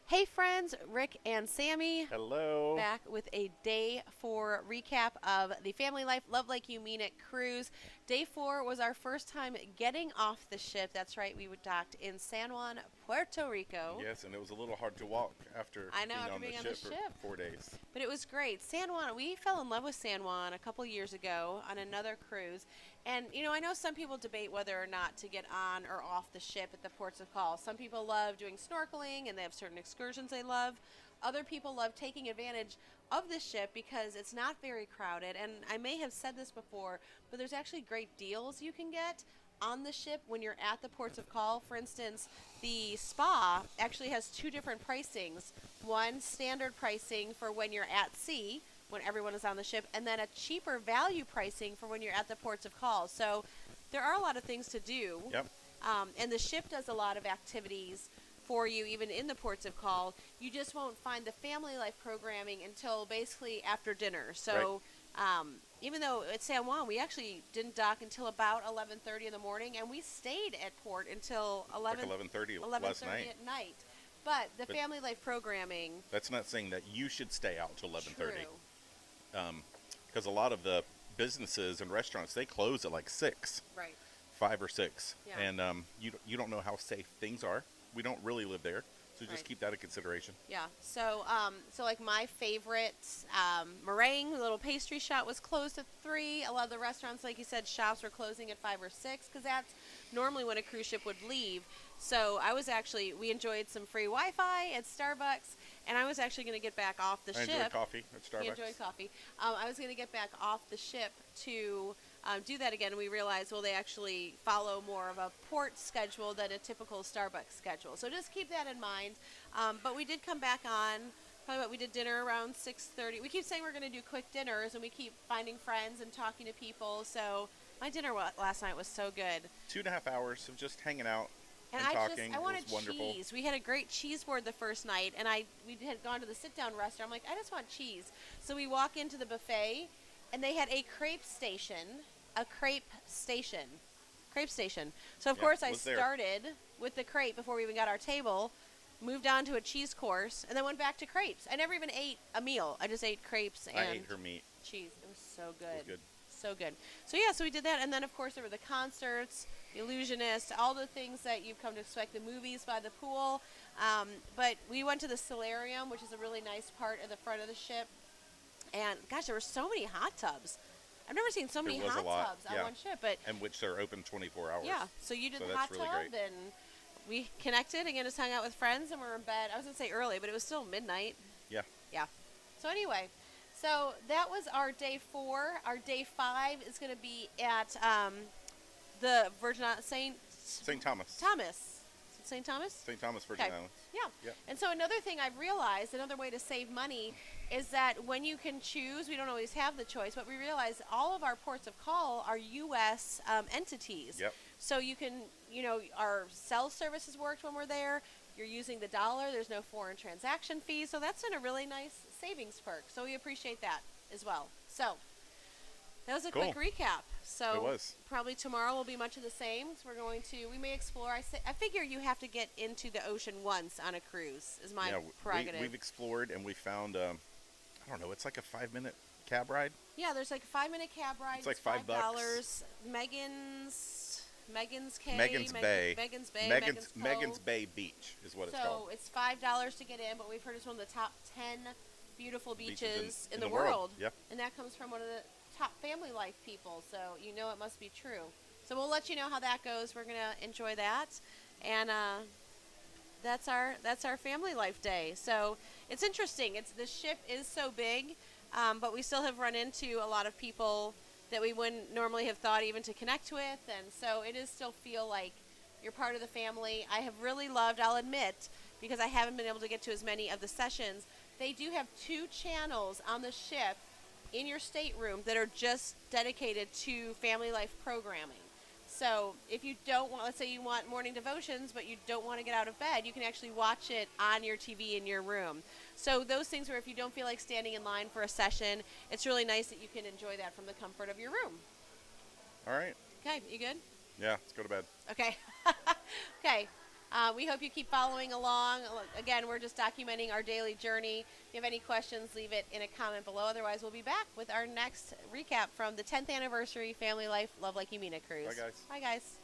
Hey friends, Rick and Sammy Hello. back with a day 4 recap of the Family Life Love Like You Mean It cruise. Day 4 was our first time getting off the ship. That's right, we docked in San Juan, Puerto Rico. Yes, and it was a little hard to walk after I know, being after on the being on the ship for ship. 4 days. But it was great. San Juan, we fell in love with San Juan a couple years ago on another cruise. And, I know some people debate whether or not to get on or off the ship at the ports of call. Some people love doing snorkeling and they have certain excursions they love. Other people love taking advantage of the ship because it's not very crowded. And I may have said this before, but there's actually great deals you can get on the ship when you're at the ports of call. For instance, the spa actually has two different pricings. One standard pricing for when you're at sea, when everyone is on the ship, and then a cheaper value pricing for when you're at the ports of call. So there are a lot of things to do. Yep. And the ship does a lot of activities for you, even in the ports of call. You just won't find the family life programming until basically after dinner. So even though at San Juan, we actually didn't dock until about 11:30 in the morning, and we stayed at port until 11:30 last 11:30 night. at night. But the But family life programming, that's not saying that you should stay out till 11:30, true, because a lot of the businesses and restaurants they close at like 6, right? 5 or 6, Yeah. and you don't know how safe things are. We don't really live there, so just Right. keep that in consideration. Yeah. So like my favorite meringue, the little pastry shop was closed at 3. A lot of the restaurants, like you said, shops were closing at 5 or 6 because that's normally when a cruise ship would leave. So we enjoyed some free Wi-Fi at Starbucks, and I was actually going to get back off the I ship. enjoyed coffee at He Starbucks. enjoyed coffee. I was going to get back off the ship to do that again. And we realized, well, they actually follow more of a port schedule than a typical Starbucks schedule. So just keep that in mind. But we did come back on. We did dinner around 6:30. We keep saying we're going to do quick dinners, and we keep finding friends and talking to people. So my dinner last night was so good. 2.5 hours of just hanging out And and talking. I It wanted was wonderful. cheese. We had a great cheese board the first night, and we had gone to the sit-down restaurant. I'm like, I just want cheese. So we walk into the buffet, and they had a crepe station. Crepe station. So of Yeah, course I was there. started with the crepe before we even got our table, moved on to a cheese course, and then went back to crepes. I never even ate a meal. I just ate crepes and I ate her meat. cheese. It was so It was good. good. So good. So we did that, and then of course there were the concerts, the Illusionist, all the things that you've come to expect, the movies by the pool. But we went to the Solarium, which is a really nice part of the front of the ship. And gosh, there were so many hot tubs. I've never seen so many was a hot lot, tubs on yeah. one ship. But And which they're open 24 hours. yeah, so you did So the that's hot really tub, great. and we connected again, just hung out with friends, and we're in bed. I was gonna say early, but it was still midnight. Yeah. Yeah. So anyway, so that was our day 4. Our day 5 is going to be at the St. St. Thomas. Thomas. St. Thomas? St. Thomas Virgin Okay. Islands. Yeah. Yep. And so another thing I've realized, another way to save money, is that when you can choose, we don't always have the choice, but we realize all of our ports of call are U.S. Entities. Yep. So you can, our cell services worked when we're there. You're using the dollar. There's no foreign transaction fees. So that's been a really nice savings perk. So we appreciate that as well. So that was a Cool. quick recap. So It was. probably tomorrow will be much of the same. So we may explore. I figure you have to get into the ocean once on a cruise is my Yeah, prerogative. we've explored and we found, I don't know, it's like a 5-minute cab ride. Yeah, there's like a 5-minute cab ride. It's like $5. Megan's Cay. Megan's Bay. Megan's Bay. Megan's Cove. Bay Beach is what it's So called. it's $5 to get in, but we've heard it's one of the top 10 beautiful beaches in the world. world. Yep. And that comes from one of the top family life people, so it must be true. So we'll let you know how that goes. We're going to enjoy that. And that's our family life day. So it's interesting. The ship is so big, but we still have run into a lot of people that we wouldn't normally have thought even to connect with, and so it is still feel like you're part of the family. I have really loved, I'll admit, because I haven't been able to get to as many of the sessions, they do have 2 channels on the ship in your stateroom that are just dedicated to family life programming. So if you don't want, let's say you want morning devotions, but you don't want to get out of bed, you can actually watch it on your TV in your room. So those things where if you don't feel like standing in line for a session, it's really nice that you can enjoy that from the comfort of your room. All right. Okay, you good? Yeah, let's go to bed. Okay. Okay. We hope you keep following along. Look, again, we're just documenting our daily journey. If you have any questions, leave it in a comment below. Otherwise, we'll be back with our next recap from the 10th anniversary Family Life Love Like You Mean It cruise. Bye, guys. Bye, guys.